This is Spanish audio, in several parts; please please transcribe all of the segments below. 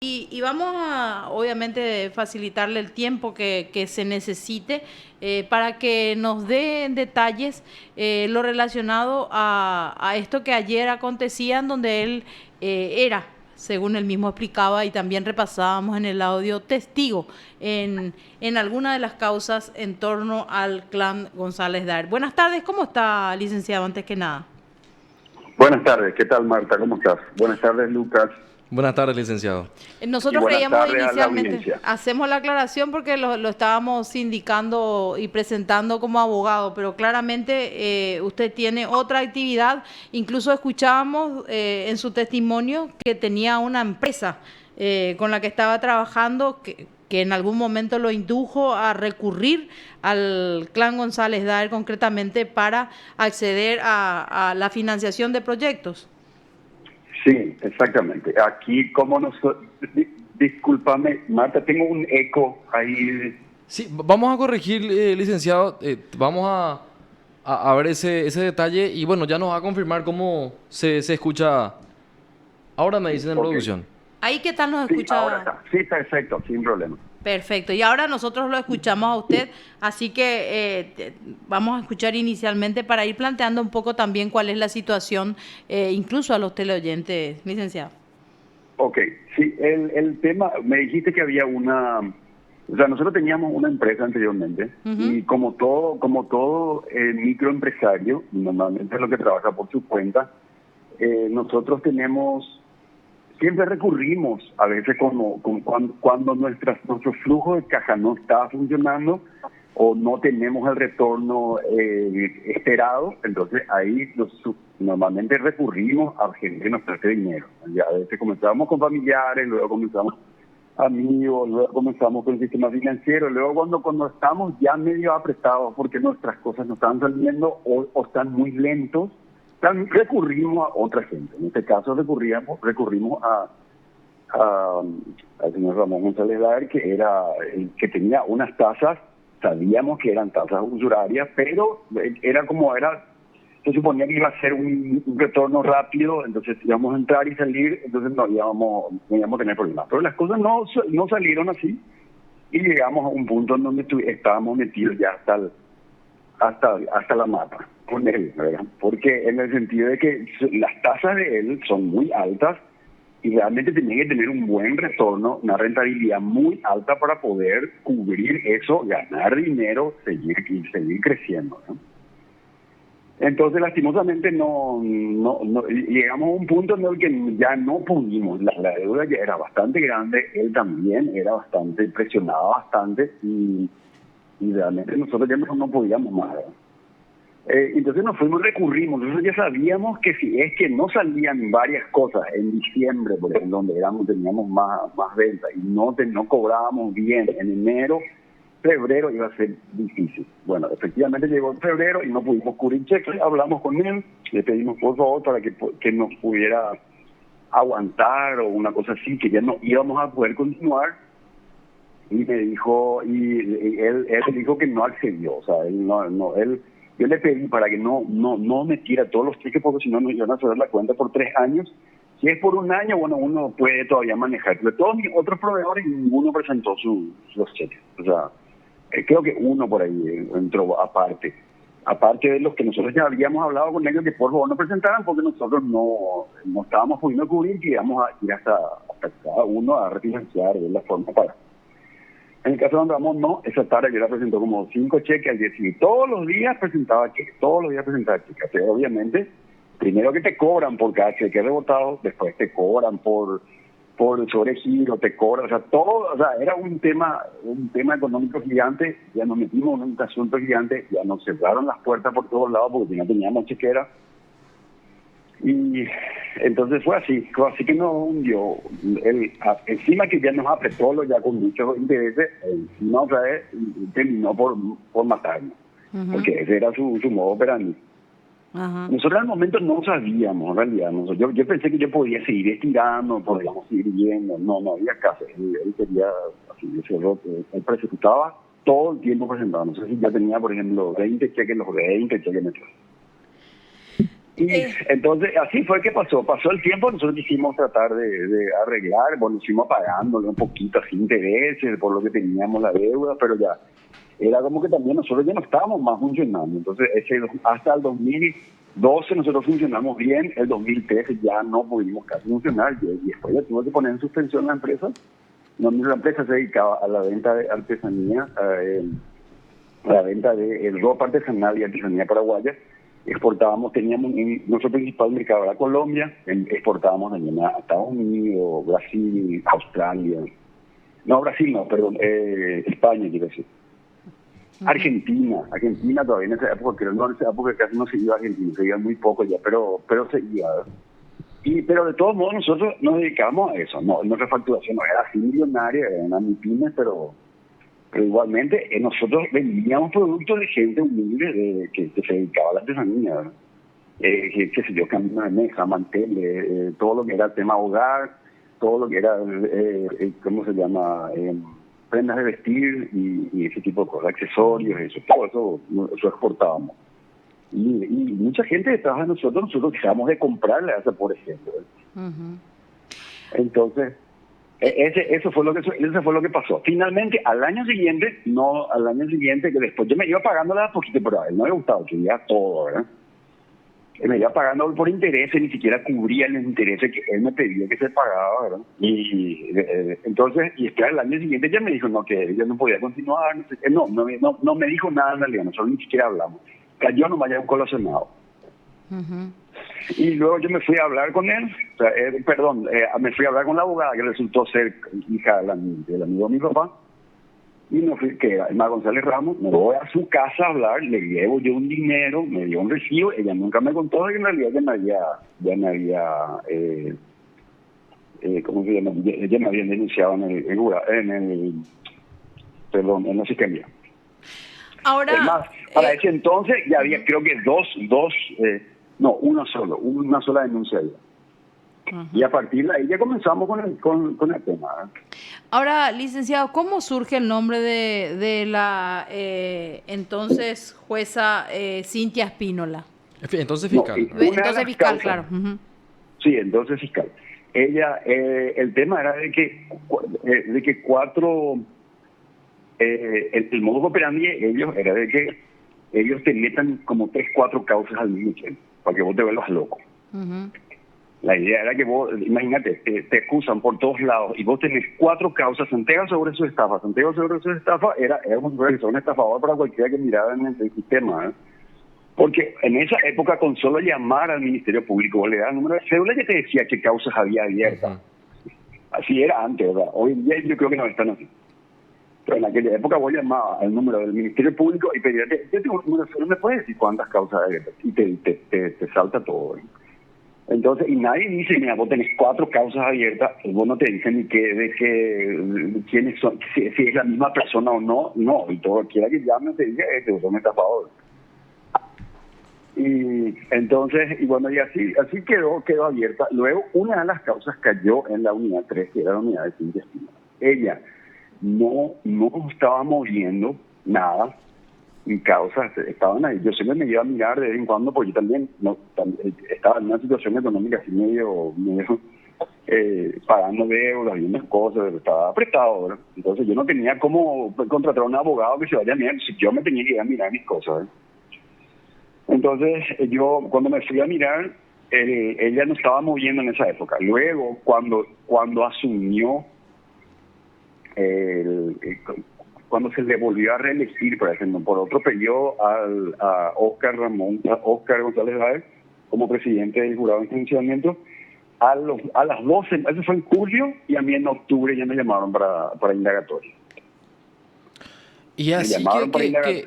Y vamos a, obviamente, facilitarle el tiempo que se necesite para que nos dé en detalles lo relacionado a esto que ayer acontecía, en donde él era, según él mismo explicaba, y también repasábamos en el audio, testigo en alguna de las causas en torno al clan González Daer. Buenas tardes, ¿cómo está, licenciado, antes que nada? Buenas tardes, ¿qué tal, Marta? ¿Cómo estás? Buenas tardes, Lucas, Buenas tardes, licenciado. y Nosotros buenas creíamos tardes a la inicialmente, audiencia. hacemos la aclaración porque lo estábamos indicando y presentando como abogado, pero claramente usted tiene otra actividad. Incluso escuchábamos en su testimonio que tenía una empresa con la que estaba trabajando, que en algún momento lo indujo a recurrir al clan González Daer concretamente para acceder a la financiación de proyectos. Sí, exactamente. Aquí, como discúlpame, Marta, tengo un eco ahí. Sí, vamos a corregir, licenciado. Vamos a ver ese detalle y bueno, ya nos va a confirmar cómo se escucha. Ahora me dicen en Ok. producción. ¿Ahí qué tal nos Sí, ahora escucha? está. Sí, perfecto, sin problema. Perfecto, y ahora nosotros lo escuchamos a usted, así que vamos a escuchar inicialmente para ir planteando un poco también cuál es la situación, incluso a los teleoyentes, licenciado. Ok, sí, el tema, me dijiste que había o sea, nosotros teníamos una empresa anteriormente Ujú. y como todo microempresario, normalmente es lo que trabaja por su cuenta, nosotros siempre recurrimos a veces cuando nuestro flujo de caja no está funcionando o no tenemos el retorno esperado, entonces ahí normalmente recurrimos a gente que nos preste dinero. Ya a veces comenzamos con familiares, luego comenzamos amigos, luego comenzamos con el sistema financiero, luego cuando estamos ya medio apretados porque nuestras cosas no están saliendo o están muy lentos, también recurrimos a otra gente. En este caso recurrimos al señor Ramón González Daer, que era el que tenía unas tasas, sabíamos que eran tasas usurarias, pero se suponía que iba a ser un retorno rápido, entonces íbamos a entrar y salir, entonces no íbamos a tener problemas. Pero las cosas no salieron así y llegamos a un punto en donde estábamos metidos ya hasta la mata con él, ¿verdad? Porque en el sentido de que las tasas de él son muy altas y realmente tenía que tener un buen retorno, una rentabilidad muy alta para poder cubrir eso, ganar dinero, seguir creciendo, ¿no? Entonces, lastimosamente, no llegamos a un punto en el que ya no pudimos. La deuda ya era bastante grande, él también era bastante, presionaba bastante y realmente nosotros ya no podíamos más, ¿verdad? Entonces recurrimos. Nosotros ya sabíamos que si es que no salían varias cosas en diciembre, por ejemplo, donde teníamos más ventas y no cobrábamos bien en enero, febrero iba a ser difícil. Bueno, efectivamente llegó en febrero y no pudimos cubrir cheques, hablamos con él, le pedimos por favor para que nos pudiera aguantar o una cosa así, que ya no íbamos a poder continuar, y me dijo, y él dijo que no accedió, o sea, yo le pedí para que no metiera todos los cheques porque si no nos iban a cerrar la cuenta por 3 años. Si es por un año, bueno, uno puede todavía manejar, pero todos mis otros proveedores ninguno presentó los cheques, o sea, creo que uno por ahí entró aparte de los que nosotros ya habíamos hablado con ellos que por favor no presentaran porque nosotros no estábamos pudiendo cubrir y íbamos a ir hasta cada uno a refinanciar de la forma para. En el caso de Don Ramón, no, esa tarde yo la presentó como 5 cheques al día siguiente. Todos los días presentaba cheques. Pero obviamente, primero que te cobran por cada cheque rebotado, después te cobran por el sobregiro, te cobran, o sea, todo, o sea, era un tema económico gigante. Ya nos metimos en un asunto gigante, ya nos cerraron las puertas por todos lados porque ya no teníamos chequera. Y entonces fue así que nos hundió. Encima que ya nos apretó ya con muchos intereses, encima otra vez terminó por matarnos, Ujú. porque ese era su modo operandi. Ajá. Nosotros al momento no sabíamos, en realidad. Yo pensé que yo podía seguir estirando, podíamos seguir yendo. No había caso. Él quería, así, él presentaba todo el tiempo presentado. No sé si ya tenía, por ejemplo, 20 cheques, los 20 cheques me trajo. Y entonces así fue que pasó el tiempo, nosotros quisimos tratar de arreglar, bueno, fuimos pagándole un poquito así intereses por lo que teníamos la deuda, pero ya era como que también nosotros ya no estábamos más funcionando. Entonces hasta el 2012 nosotros funcionamos bien, el 2013 ya no pudimos casi funcionar y después ya tuvimos que poner en suspensión la empresa. No, la empresa se dedicaba a la venta de artesanía, a la venta de ropa artesanal y artesanía paraguaya. Exportábamos, teníamos nuestro principal mercado era Colombia, exportábamos también a Estados Unidos, Brasil, Australia. No, Brasil no, perdón, España quiero decir. Argentina todavía en esa época, creo, no, en esa época casi no se iba a Argentina, se iba muy poco ya, pero se iba. Pero de todos modos nosotros nos dedicamos a eso, no, nuestra facturación no era así millonaria, era una MIPYME, pero igualmente nosotros vendíamos productos de gente humilde que se dedicaba a la artesanía, ¿verdad? Qué sé yo, camino de mesa, manteles, todo lo que era tema hogar, todo lo que era, ¿cómo se llama? Prendas de vestir y ese tipo de cosas, accesorios, todo eso exportábamos. Y mucha gente detrás de nosotros dejábamos de comprarle a esa, por ejemplo. Entonces, eso fue lo que pasó. Finalmente, al año siguiente, que después yo me iba pagando la poquito, pero a él no le gustaba, quería todo, ¿verdad? Me iba pagando por intereses, ni siquiera cubría los intereses que él me pedía que se pagaba, ¿verdad? Y entonces, y después al año siguiente ya me dijo que yo no podía continuar, no sé qué. No me dijo nada en realidad, nosotros ni siquiera hablamos. Cayó nomás ya un colacionado. Y luego yo me fui a hablar con él, me fui a hablar con la abogada que resultó ser hija del amigo de mi papá. Y me fui, que era Emma González Ramos, me voy a su casa a hablar, le llevo yo un dinero, me dio un recibo, ella nunca me contó que en realidad ya me había ¿cómo se llama? Ya me habían denunciado en la fiscalía. Ahora, es más, para ese entonces ya había creo que una sola denuncia ahí. Y a partir de ahí ya comenzamos con el tema. Ahora, licenciado, ¿cómo surge el nombre de la entonces jueza Cintia Espínola? Entonces fiscal. Entonces fiscal, claro. Sí, entonces fiscal. Ella, el tema era de que cuatro, el modo operandi de ellos era de que ellos te metan como 3, 4 causas al mismo tiempo, para que vos te vuelvas loco. La idea era que vos, imagínate, te acusan por todos lados y vos tenés 4 causas, Santiago sobre su estafa. Santiago sobre su estafa era como si fuera un estafador para cualquiera que mirara en el sistema, ¿eh? Porque en esa época, con solo llamar al Ministerio Público, vos le das el número de cédula que te decía qué causas había abiertas. Así era antes, ¿verdad? Hoy en día yo creo que no están así. Pero en aquella época vos llamabas al número del Ministerio Público y pedías, yo tengo un número de cédula, ¿me puedes decir cuántas causas hay abiertas? Y te salta todo, ¿eh? Entonces, y nadie dice, mira, vos tenés 4 causas abiertas, y vos no te dicen ni quiénes son, si es la misma persona o no, y todo quiera que llame te diga, vos sos un estafador. Y entonces, y bueno, y así quedó abierta. Luego, una de las causas cayó en la unidad 3, que era la unidad de Cintia Espínola. Ella no estaba moviendo nada. En causas estaban ahí. Yo siempre me iba a mirar de vez en cuando, porque yo también estaba en una situación económica así medio pagando deudas y unas cosas, estaba apretado, ¿verdad? Entonces yo no tenía cómo contratar a un abogado que se vaya a mirar, si yo me tenía que ir a mirar mis cosas, ¿verdad? Entonces yo cuando me fui a mirar, ella no estaba moviendo en esa época. Luego cuando asumió cuando se le volvió a reelegir, por ejemplo, por otro periodo a Óscar González Báez como presidente del jurado de enjuiciamiento, a las 12, eso fue en julio, y a mí en octubre ya me llamaron para indagatoria. Y así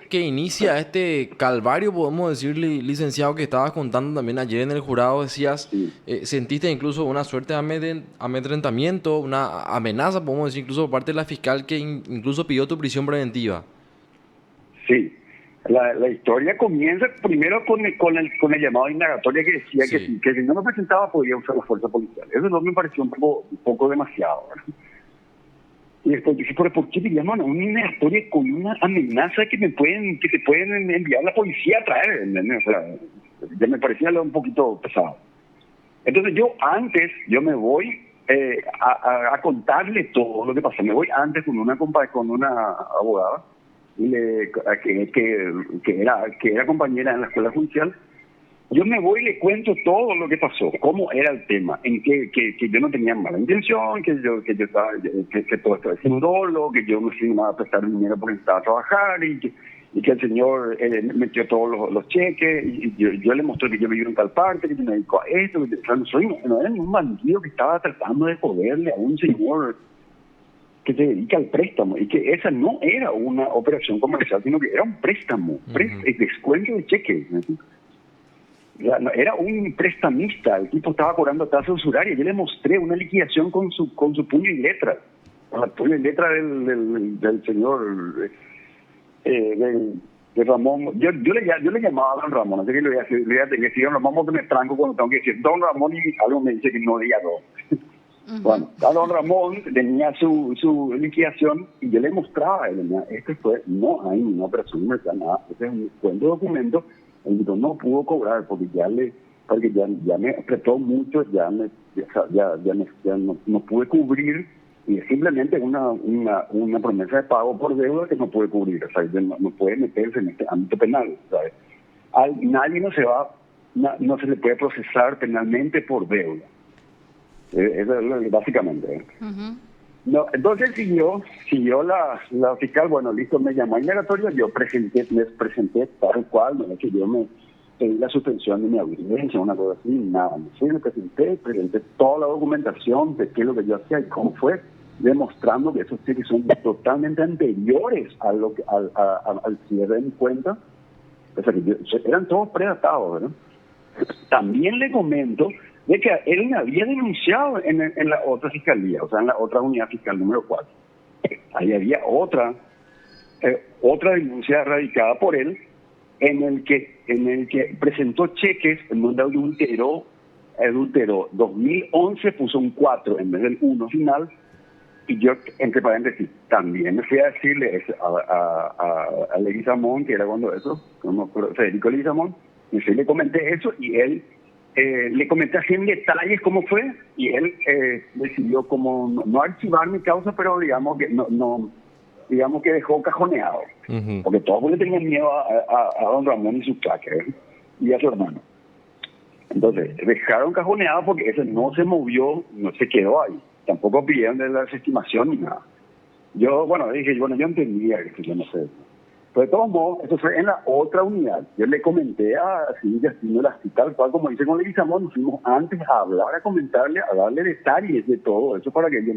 que inicia este calvario, podemos decirle, licenciado, que estabas contando también ayer en el jurado, decías, sí. Sentiste incluso una suerte de amedrentamiento, una amenaza, podemos decir, incluso por parte de la fiscal que incluso pidió tu prisión preventiva. Sí, la historia comienza primero con el llamado de indagatoria que decía sí. que si no me presentaba podía usar la fuerza policial. Eso no me pareció un poco demasiado, ¿verdad? Y después dije, ¿pero por qué te llaman a una indagatoria con una amenaza que te pueden enviar la policía a traer? O sea, ya me parecía un poquito pesado. Entonces yo me voy a contarle todo lo que pasó. Me voy antes con una abogada que era compañera en la escuela judicial. Yo me voy y le cuento todo lo que pasó, cómo era el tema, en que yo no tenía mala intención, que todo esto es un dolo, que yo me iba a prestar dinero porque estaba a trabajar y que el señor metió todos los cheques y yo le mostré que yo vivía en tal parte, que yo me dedico a esto, no era ningún bandido que estaba tratando de joderle a un señor que se dedica al préstamo, y que esa no era una operación comercial, sino que era un préstamo, descuento de cheques. Era un prestamista, el tipo estaba cobrando tasa usuraria. Yo le mostré una liquidación con su puño y letra, con la puño y letra del señor de Ramón. Yo le llamaba a don Ramón, así que le voy a decir don Ramón porque me tranco cuando tengo que decir don Ramón y algo me dice que no diga dos. Bueno, a don Ramón tenía su liquidación y yo le mostraba a él, no hay ninguna operación comercial, nada, este es un cuento de documento. El tipo no pudo cobrar porque ya me apretó mucho, ya no pude cubrir, y es simplemente una promesa de pago por deuda que no puede cubrir, o sea, no puede meterse en este ámbito penal, ¿sabes? Nadie no se le puede procesar penalmente por deuda. Eso es básicamente. No, entonces siguió la fiscal. Bueno, listo, me llamó a indagatoria, yo les presenté tal cual, no es que yo me pedí la suspensión de mi audiencia, una cosa así, nada, me presenté toda la documentación de qué es lo que yo hacía y cómo fue, demostrando que esos cheques son totalmente anteriores al cierre de mi cuenta, o sea, que eran todos predatados, ¿verdad? También le comento de que él me había denunciado en la otra fiscalía, o sea, en la otra unidad fiscal número 4. Ahí había otra denuncia radicada por él en el que presentó cheques en donde adulteró 2011, puso un 4 en vez del 1 final, y yo, entre paréntesis, también me fui a decirle a Leguizamón, que era cuando eso, Federico Leguizamón, y yo le comenté eso, y él le comenté así en detalles cómo fue, y él decidió como no archivar mi causa, pero digamos que dejó cajoneado, porque todos le tenían miedo a don Ramón y su claque, y a su hermano. Entonces dejaron cajoneado porque ese no se movió, no se quedó ahí, tampoco pidieron de la desestimación ni nada. Yo entendía que yo no sé. Pero de todos modos, eso fue en la otra unidad. Yo le comenté a tal cual como dice con Leguizamón, nos fuimos antes a hablar, a comentarle, a darle detalles de todo eso para que ellos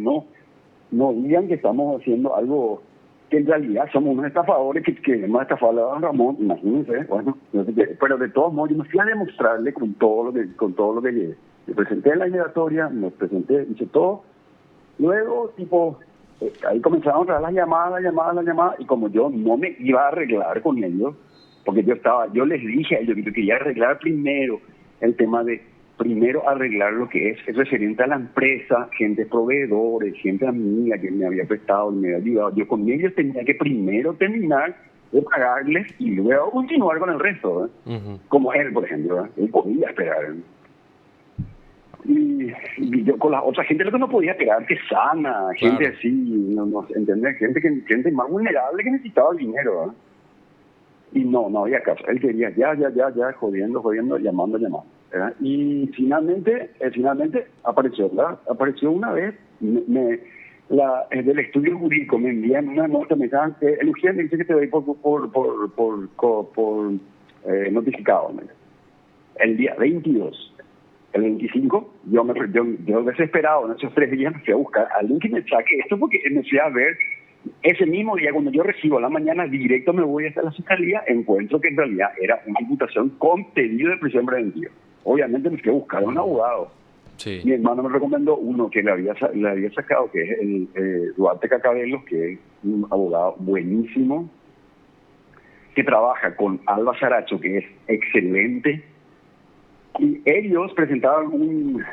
no digan que estamos haciendo algo que en realidad somos unos estafadores que hemos estafado a don Ramón, imagínense, bueno, pero de todos modos yo me fui a demostrarle con todo lo que llegué. Le presenté en la indagatoria, me presenté, hice todo, luego ahí comenzaron a dar las llamadas, y como yo no me iba a arreglar con ellos, porque yo les dije a ellos que yo quería arreglar primero el tema de arreglar lo que es referente a la empresa, gente proveedores, gente amiga que me había prestado, me había ayudado. Yo con ellos tenía que primero terminar de pagarles y luego continuar con el resto, como él, por ejemplo, él podía esperar. Y yo con la otra gente lo que no podía esperar, que sana, gente así, ¿entendés? Gente más vulnerable que necesitaba el dinero, y no había caso. Él quería ya, jodiendo, llamando, ¿verdad? Y finalmente apareció una vez, del estudio jurídico me envían una nota, me dijeron, Eugenio, me dice que te doy por notificado, el día 22. El 25, yo desesperado en esos 3 días me fui a buscar a alguien que me saque esto, porque me fui a ver ese mismo día, cuando yo recibo a la mañana, directo me voy hasta la fiscalía, encuentro que en realidad era una imputación con pedido de prisión preventiva. Obviamente me fui a buscar a un abogado. Sí. Mi hermano me recomendó uno que le había sacado, que es el Duarte Cacabelos, que es un abogado buenísimo, que trabaja con Alba Saracho, que es excelente. Y ellos hicieron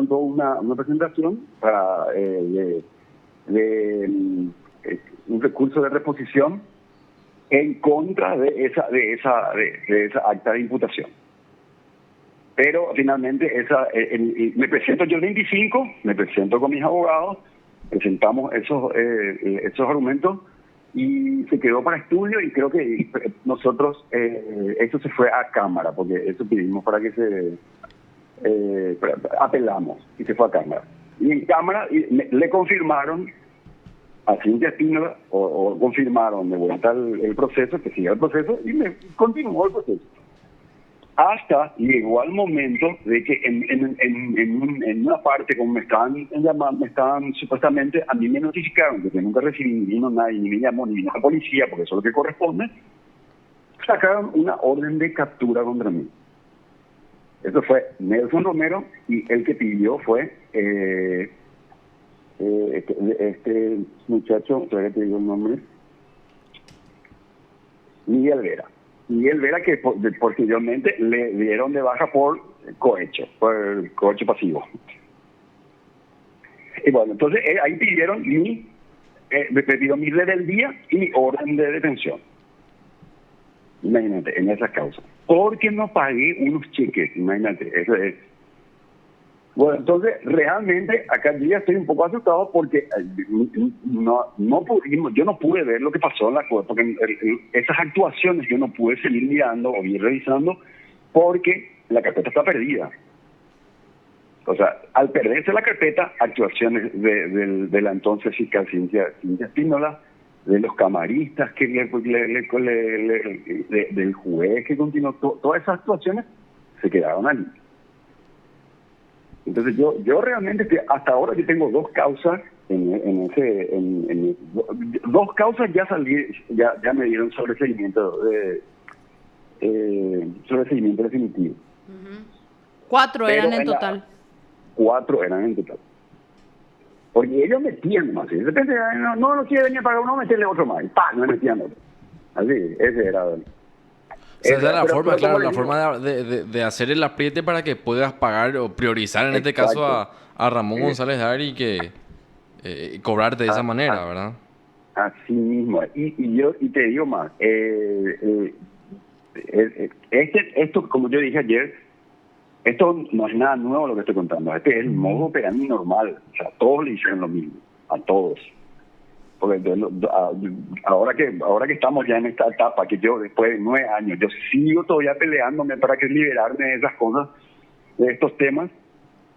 toda una presentación para un recurso de reposición en contra de esa acta de imputación. Pero finalmente me presento yo el 25, me presento con mis abogados, presentamos esos argumentos y se quedó para estudio, y creo que nosotros, eso se fue a Cámara, porque eso pedimos para que apelamos, y se fue a Cámara. Y en Cámara le confirmaron a Cintia Espínola, o confirmaron de vuelta el proceso, que siga el proceso, y me continuó el proceso. Hasta llegó al momento de que en una parte, como me estaban supuestamente, a mí me notificaron que yo nunca recibí, ni vino nadie, ni me llamó, ni vino la policía, porque eso es lo que corresponde, sacaron una orden de captura contra mí. Eso fue Nelson Romero, y el que pidió fue este muchacho, todavía te digo el nombre, Miguel Vera, que posteriormente le dieron de baja por cohecho pasivo. Y bueno, entonces ahí pidieron me pidió mi rebeldía y mi orden de detención. Imagínate, en esa causa. Porque no pagué unos cheques, imagínate, eso es. Bueno, entonces realmente acá yo ya estoy un poco asustado porque yo no pude ver lo que pasó en la corte, porque esas actuaciones yo no pude seguir mirando o ir revisando porque la carpeta está perdida. O sea, al perderse la carpeta, actuaciones de la entonces fiscal Cintia Espínola, de los camaristas del juez que continuó, todas esas actuaciones se quedaron allí. Entonces yo realmente hasta ahora yo tengo dos causas dos causas ya me dieron sobreseimiento definitivo. Uh-huh. 4 eran en total. 4 eran en total. Porque ellos metían más. De repente no quiere venir a pagar uno, meterle otro más. Y ¡pam! Me metían otro. Así, ese era. Esa es la forma, claro, la forma de hacer el apriete para que puedas pagar o priorizar en este caso a Ramón González Dari, que cobrarte de esa manera, ¿verdad? Así mismo. Y te digo más, esto, como yo dije ayer, esto no es nada nuevo lo que estoy contando. Este es el modo operandi normal. O sea, todos le hicieron lo mismo, a todos. Porque ahora que estamos ya en esta etapa, que yo después de 9 años, yo sigo todavía peleándome para que liberarme de esas cosas, de estos temas,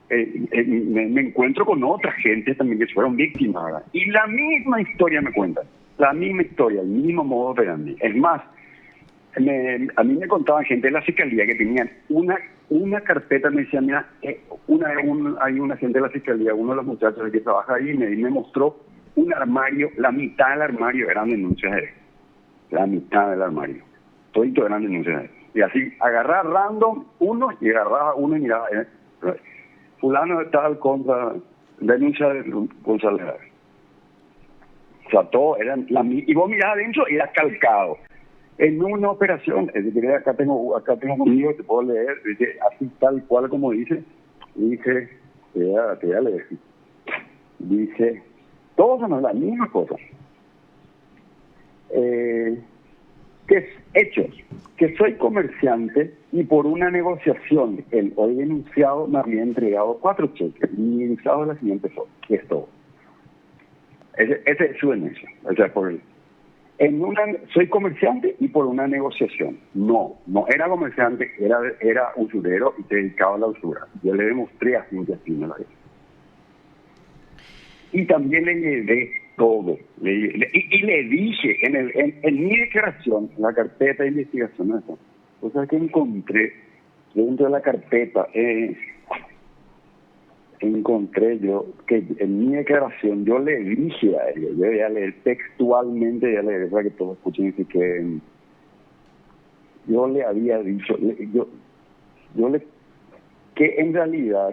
me encuentro con otra gente también que fueron víctimas, ¿verdad? Y la misma historia me cuentan, la misma historia, el mismo modo operandi. Es más, a mí me contaban gente de la fiscalía que tenían una carpeta, me decían, mira, hay una gente de la fiscalía, uno de los muchachos que trabaja ahí, me mostró un armario, la mitad del armario eran denuncias de él. La mitad del armario. Todito eran denuncias de él. Y así, agarrar random uno y agarraba uno y miraba, fulano de tal contra denuncia de González. O sea, todo eran y vos mirabas adentro y era calcado. En una operación, es decir, acá tengo conmigo, te puedo leer, dice, así tal cual como dice, te voy a leer. Dice, todos son la misma cosa. Que hechos, que soy comerciante y por una negociación el hoy denunciado me había entregado 4 cheques y denunciado de la siguiente forma. Es todo. Ese es su denuncia. O sea, soy comerciante y por una negociación. No era comerciante, era usurero y se dedicaba a la usura. Yo le demostré a Cintia Espínola eso. Y también le llevé todo. Y le dije en mi declaración, en la carpeta de investigación, o sea que encontré dentro de la carpeta, encontré yo que en mi declaración yo le dije a ellos, yo voy a leer textualmente, para que todos escuchen, que yo le había dicho, que en realidad,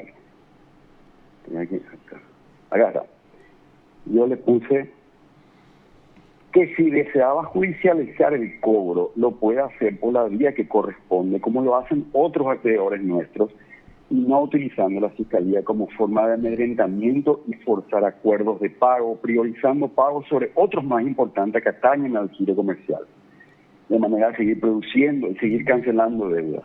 acá está. Yo le puse que si deseaba judicializar el cobro, lo puede hacer por la vía que corresponde, como lo hacen otros acreedores nuestros, y no utilizando la fiscalía como forma de amedrentamiento y forzar acuerdos de pago, priorizando pagos sobre otros más importantes que atañen al giro comercial, de manera de seguir produciendo y seguir cancelando deudas.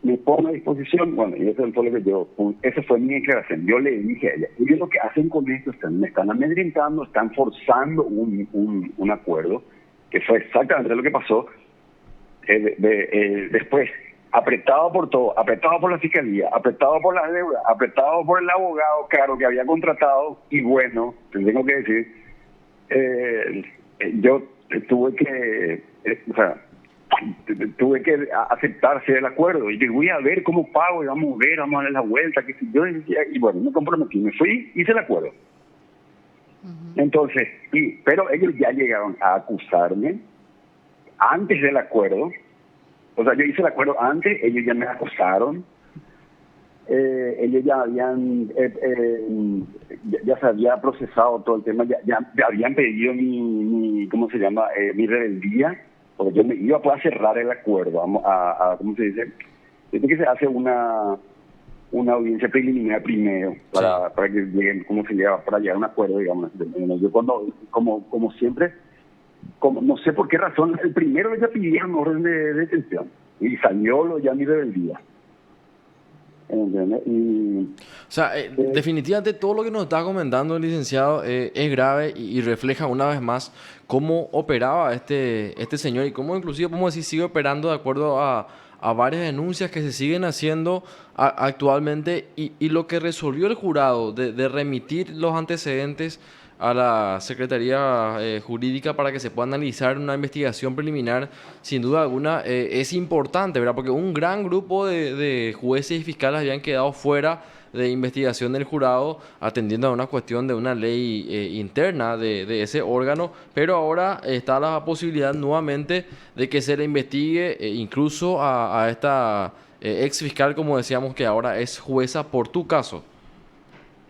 me pongo a disposición, bueno, y eso fue lo que esa fue mi declaración. Yo le dije a ella, ellos lo que hacen con esto, me están amedrentando, están forzando un acuerdo, que fue exactamente lo que pasó. Después, apretado por todo, apretado por la fiscalía, apretado por las deudas, apretado por el abogado caro que había contratado, y bueno, te tengo que decir, yo tuve que, tuve que aceptarse el acuerdo y dije, voy a ver cómo pago y vamos a ver, vamos a darle la vuelta, que si yo decía, y bueno, me comprometí, me fui, hice el acuerdo. Entonces, pero ellos ya llegaron a acusarme antes del acuerdo. O sea, yo hice el acuerdo antes, ellos ya me acusaron, ellos ya habían, ya se había procesado todo el tema, ya habían pedido mi ¿cómo se llama? Mi rebeldía, porque yo me iba a poder cerrar el acuerdo, ¿cómo se dice? Desde que se hace una audiencia preliminar primero, para que lleguen, ¿cómo se llama? Para llegar a un acuerdo, digamos. Yo como siempre, no sé por qué razón, el primero ya pidieron orden de detención y salió ya mi rebeldía. O sea, definitivamente todo lo que nos está comentando el licenciado es grave y refleja una vez más cómo operaba este señor y cómo inclusive, podemos decir, sigue operando de acuerdo a varias denuncias que se siguen haciendo actualmente y lo que resolvió el jurado de remitir los antecedentes a la Secretaría Jurídica para que se pueda analizar una investigación preliminar, sin duda alguna, es importante, ¿verdad? Porque un gran grupo de jueces y fiscales habían quedado fuera de investigación del jurado, atendiendo a una cuestión de una ley interna de ese órgano, pero ahora está la posibilidad nuevamente de que se le investigue incluso a esta ex fiscal, como decíamos, que ahora es jueza por tu caso.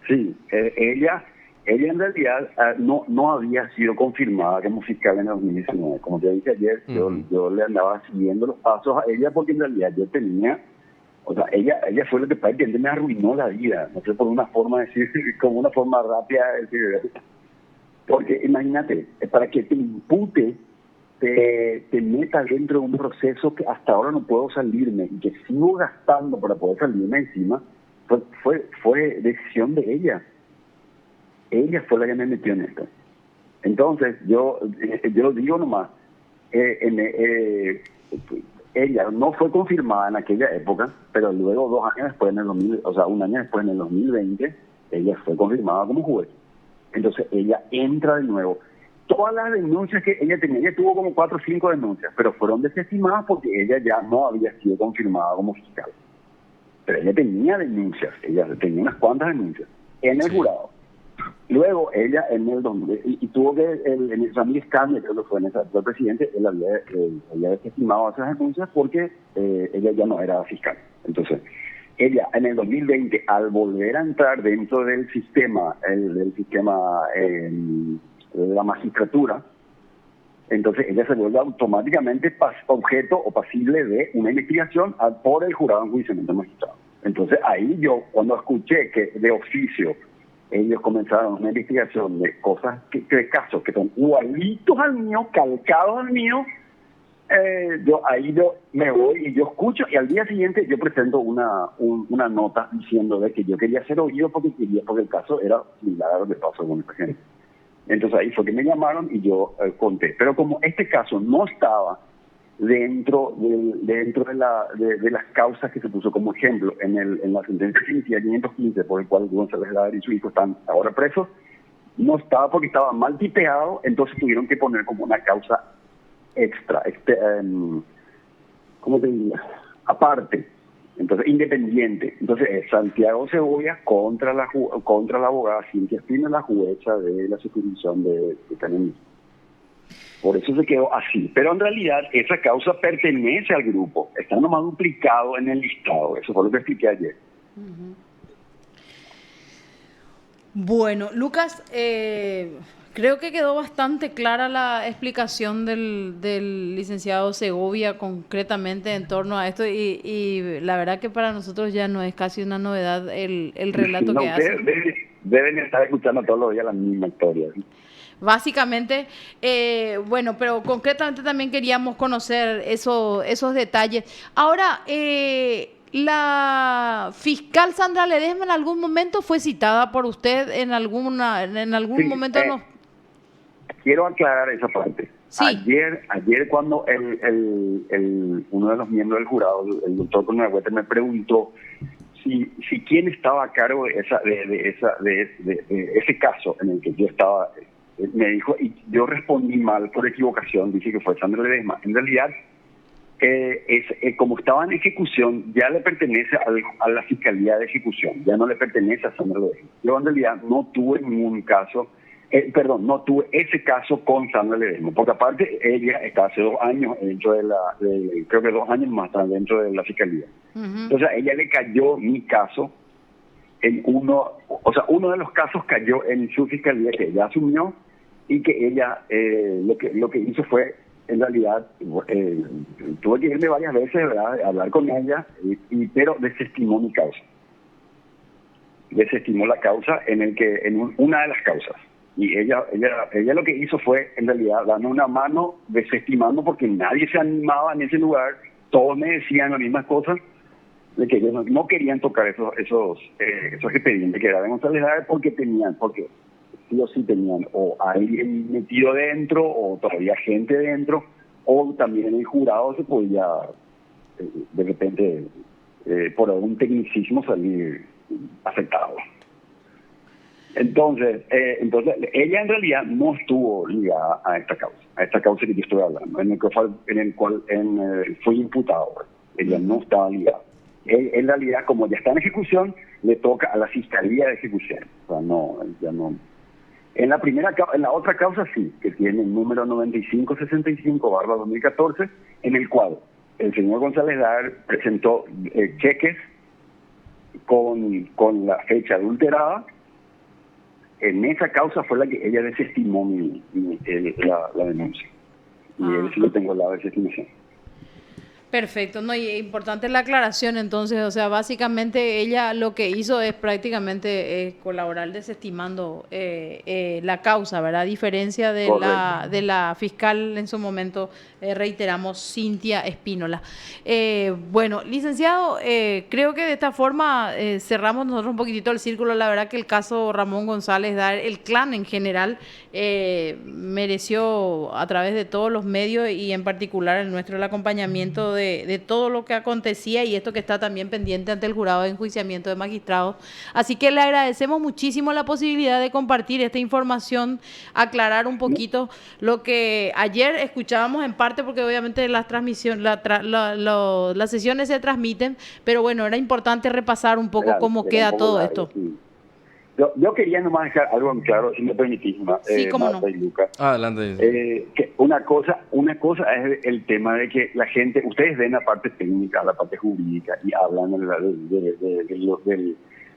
Sí, ella en realidad no había sido confirmada como fiscal en el 2019. Como te dije ayer, yo le andaba siguiendo los pasos a ella porque en realidad yo tenía, o sea, ella fue lo que prácticamente me arruinó la vida, no sé, por una forma de decir, como una forma rápida de decir, porque imagínate, para que te impute, te meta dentro de un proceso que hasta ahora no puedo salirme y que sigo gastando para poder salirme encima, fue decisión de ella. Ella fue la que me metió en esto. Entonces, yo digo nomás, ella no fue confirmada en aquella época, pero luego 2 años después, un año después, en el 2020, ella fue confirmada como juez. Entonces, ella entra de nuevo. Todas las denuncias que ella tenía, ella tuvo como 4 o 5 denuncias, pero fueron desestimadas porque ella ya no había sido confirmada como fiscal. Pero ella tenía denuncias, ella tenía unas cuantas denuncias en el jurado. Luego ella en el 2000, y tuvo que, en Ramírez Cambia, creo que fue el presidente, él había desestimado esas denuncias porque ella ya no era fiscal. Entonces, ella en el 2020, al volver a entrar dentro del sistema, de la magistratura, entonces ella se vuelve automáticamente objeto o pasible de una investigación por el jurado de enjuiciamiento magistrado. Entonces ahí yo, cuando escuché que de oficio ellos comenzaron una investigación de cosas, de casos que son igualitos al mío, calcados al mío, yo me voy y yo escucho, y al día siguiente yo presento una nota diciendo de que yo quería ser oído porque el caso era similar a lo que pasó con el presidente. Entonces ahí fue que me llamaron y yo conté. Pero como este caso no estaba dentro de las causas que se puso como ejemplo en la sentencia 515, por el cual González Ladra y su hijo están ahora presos, no estaba porque estaba mal tipeado, entonces tuvieron que poner como una causa extra, ¿cómo te diría? Aparte, entonces independiente. Entonces Santiago Segovia contra la abogada Cintia Espina, la jueza de la suscripción de Canemí. Por eso se quedó así. Pero en realidad esa causa pertenece al grupo. Está nomás duplicado en el listado. Eso fue lo que expliqué ayer. Bueno, Lucas, creo que quedó bastante clara la explicación del licenciado Segovia concretamente en torno a esto y la verdad que para nosotros ya no es casi una novedad el relato que hace. deben estar escuchando todos los días la misma historia. Básicamente, bueno, pero concretamente también queríamos conocer esos detalles. Ahora, la fiscal Sandra Ledesma en algún momento fue citada por usted en algún Sí, momento. No. Quiero aclarar esa parte. Sí. Ayer cuando uno de los miembros del jurado, el doctor Conagüete, me preguntó si quién estaba a cargo de ese caso en el que yo estaba, me dijo, y yo respondí mal por equivocación, dice que fue Sandra Ledesma. En realidad, como estaba en ejecución, ya le pertenece a la Fiscalía de Ejecución, ya no le pertenece a Sandra Ledesma. Yo en realidad no tuve ningún caso, no tuve ese caso con Sandra Ledesma, porque aparte ella está hace 2 años dentro creo que 2 años más está dentro de la Fiscalía. Uh-huh. Entonces a ella le cayó mi caso uno de los casos cayó en su Fiscalía que ella asumió, y que ella lo que hizo fue, en realidad, tuve que irme varias veces, ¿verdad?, a hablar con ella, pero desestimó mi causa. Desestimó la causa en una de las causas. Y ella lo que hizo fue, en realidad, darme una mano desestimando, porque nadie se animaba en ese lugar, todos me decían las mismas cosas, de que ellos no querían tocar esos expedientes que era de González Daer, porque sí o sí tenían o alguien metido dentro, o todavía gente dentro, o también el jurado se podía de repente por algún tecnicismo salir afectado. Entonces ella en realidad no estuvo ligada a esta causa que yo estoy hablando, en el cual fui imputado. Ella no estaba ligada. En realidad, como ya está en ejecución, le toca a la Fiscalía de Ejecución. O sea, ya no. En la otra causa sí, que tiene el número 9565/2014, en el cual el señor González Daer presentó cheques con la fecha adulterada. En esa causa fue la que ella desestimó la denuncia. Y él sí lo tengo al lado de desestimación. Perfecto, no, y importante la aclaración entonces, o sea, básicamente ella lo que hizo es prácticamente colaborar desestimando la causa, ¿verdad? A diferencia de la fiscal en su momento, reiteramos, Cintia Espínola. Bueno, licenciado, creo que de esta forma cerramos nosotros un poquitito el círculo. La verdad que el caso Ramón González Daer, el clan en general, mereció a través de todos los medios y en particular el nuestro, el acompañamiento de todo lo que acontecía, y esto que está también pendiente ante el jurado de enjuiciamiento de magistrados. Así que le agradecemos muchísimo la posibilidad de compartir esta información, aclarar un poquito lo que ayer escuchábamos en parte, porque obviamente las transmisiones, las sesiones se transmiten, pero bueno, era importante repasar un poco cómo queda todo esto. Sí. Yo quería nomás dejar algo en claro, si me permitís, sí, cómo Marta no. y Lucas. Adelante. Que una cosa es el tema de que la gente, ustedes ven la parte técnica, la parte jurídica, y hablan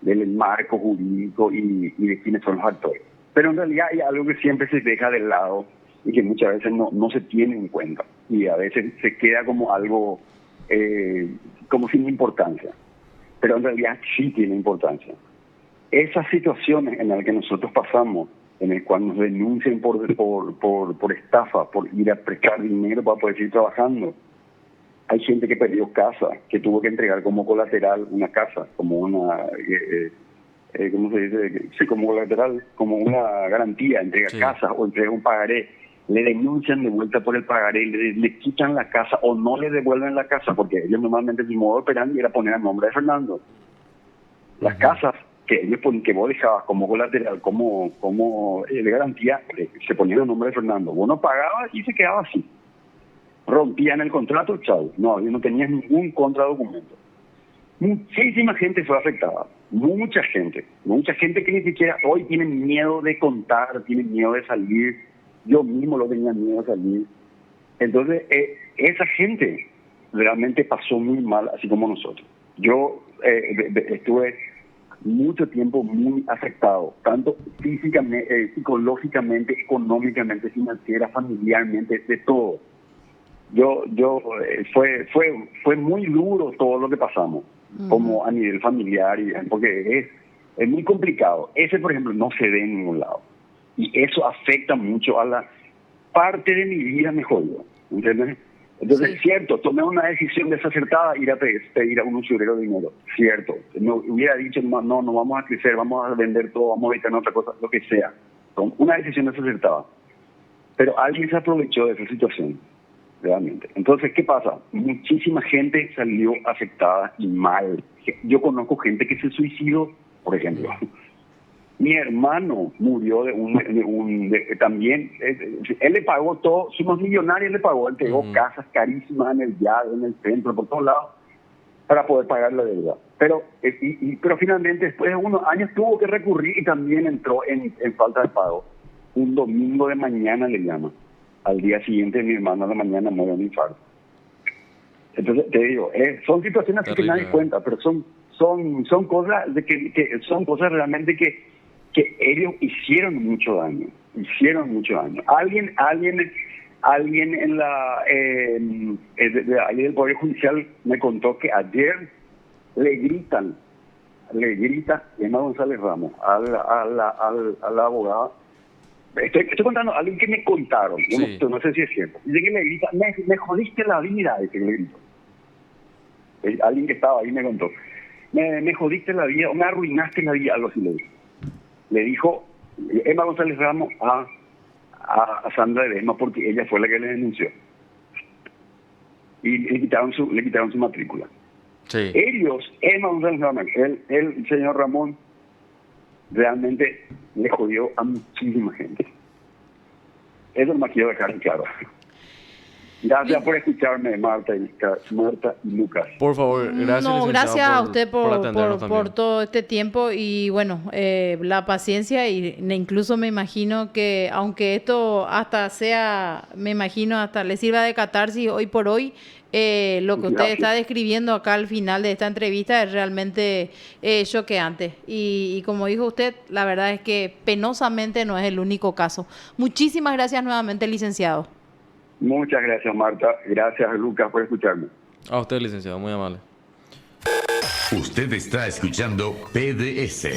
del marco jurídico y de quiénes son los actores. Pero en realidad hay algo que siempre se deja de lado y que muchas veces no se tiene en cuenta. Y a veces se queda como algo, como sin importancia. Pero en realidad sí tiene importancia. Esas situaciones en las que nosotros pasamos, en el cual nos denuncian por estafa, por ir a prestar dinero para poder seguir trabajando. Hay gente que perdió casa, que tuvo que entregar como colateral una casa, como una, ¿cómo se dice? Sí, como colateral, como una garantía, entrega casas o entrega un pagaré. Le denuncian de vuelta por el pagaré, le quitan la casa o no le devuelven la casa, porque ellos normalmente su modo operandi era poner a nombre de Fernando. Las casas que vos dejabas como colateral, como de garantía, se ponían el nombre de Fernando. Vos no pagabas y se quedaba así. Rompían el contrato, chao. No tenías ningún contradocumento. Muchísima gente fue afectada. Mucha gente que ni siquiera hoy tienen miedo de contar, tienen miedo de salir. Yo mismo lo tenía miedo de salir. Entonces, esa gente realmente pasó muy mal, así como nosotros. Yo estuve mucho tiempo muy afectado, tanto físicamente, psicológicamente, económicamente, financiera, familiarmente, de todo. Fue muy duro todo lo que pasamos, como a nivel familiar, porque Es muy complicado. Ese, por ejemplo, no se ve en ningún lado. Y eso afecta mucho a la parte de mi vida, me jodió. ¿Entiendes? Entonces, Sí. es cierto, tomé una decisión desacertada, ir a pedir a un usurero dinero. Cierto. No hubiera dicho, no vamos a crecer, vamos a vender todo, vamos a dedicarnos a otra cosa, lo que sea. Con una decisión desacertada. Pero alguien se aprovechó de esa situación, realmente. Entonces, ¿qué pasa? Muchísima gente salió afectada y mal. Yo conozco gente que se suicidó, por ejemplo. Mi hermano murió también, él le pagó todo, somos millonarios, le pagó, él pegó casas carísimas en el Yado, en el centro, por todos lados, para poder pagar la deuda. Pero finalmente, después de unos años, tuvo que recurrir y también entró en falta de pago. Un domingo de mañana le llama. Al día siguiente, mi hermano a la mañana muere de un infarto. Entonces, te digo, son situaciones así que nadie cuenta, pero son cosas de que son cosas realmente que ellos hicieron mucho daño. Alguien en la ahí del Poder Judicial me contó que ayer le grita Emma González Ramos a la abogada. Estoy contando a alguien que me contaron, Sí. no sé si es cierto. Dice que le grita, me jodiste la vida, dice que le gritó. Alguien que estaba ahí me contó, me jodiste la vida, o me arruinaste la vida, algo así le dijo. Le dijo Emma González Ramos a Sandra Ledesma porque ella fue la que le denunció. Y le quitaron su matrícula. Sí. Ellos, Emma González Ramos, el señor Ramón, realmente le jodió a muchísima gente. Eso me quiero dejar en claro. Gracias por escucharme, Marta y Lucas. Por favor, gracias. No, gracias a usted atendernos por también. todo este tiempo y bueno, la paciencia y incluso me imagino que aunque esto hasta sea, me imagino hasta le sirva de catarsis hoy por hoy, lo que usted está describiendo acá al final de esta entrevista es realmente choqueante y como dijo usted, la verdad es que penosamente no es el único caso. Muchísimas gracias nuevamente, licenciado. Muchas gracias, Marta. Gracias, Lucas, por escucharme. A usted, licenciado, muy amable. Usted está escuchando PDS.